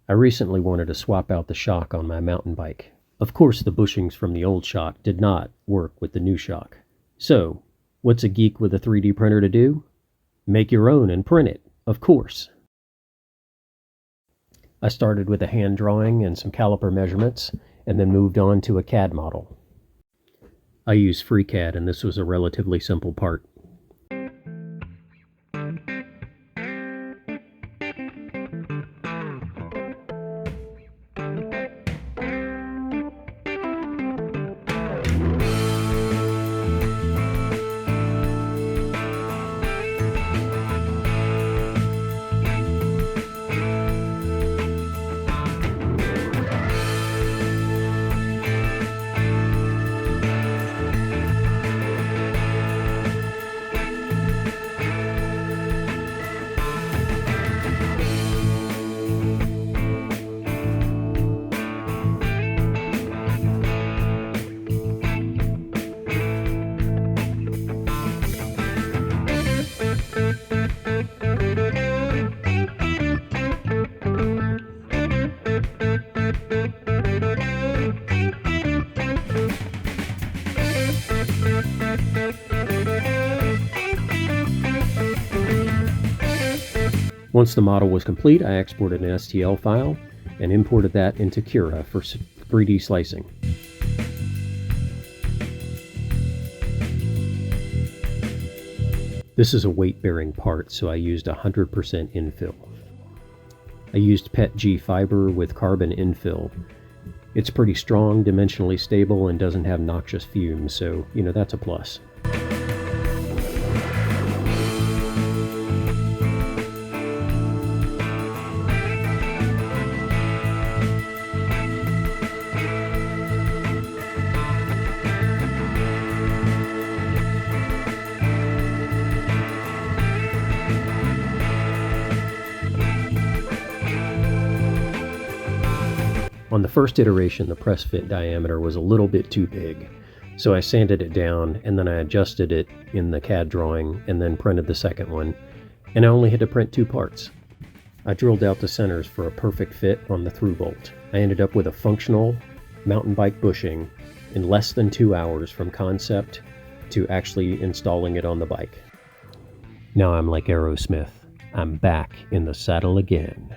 I recently wanted to swap out the shock on my mountain bike. Of course, the bushings from the old shock did not work with the new shock. So, what's a geek with a 3D printer to do? Make your own and print it, of course. I started with a hand drawing and some caliper measurements, and then moved on to a CAD model. I use FreeCAD, and this was a relatively simple part. Once the model was complete, I exported an STL file and imported that into Cura for 3D slicing. This is a weight-bearing part, so I used 100% infill. I used PETG fiber with carbon infill. It's pretty strong, dimensionally stable, and doesn't have noxious fumes, so, that's a plus. On the first iteration, the press fit diameter was a little bit too big, so I sanded it down and then I adjusted it in the CAD drawing and then printed the second one, and I only had to print 2 parts. I drilled out the centers for a perfect fit on the through bolt. I ended up with a functional mountain bike bushing in less than 2 hours from concept to actually installing it on the bike. Now I'm like Aerosmith. I'm back in the saddle again.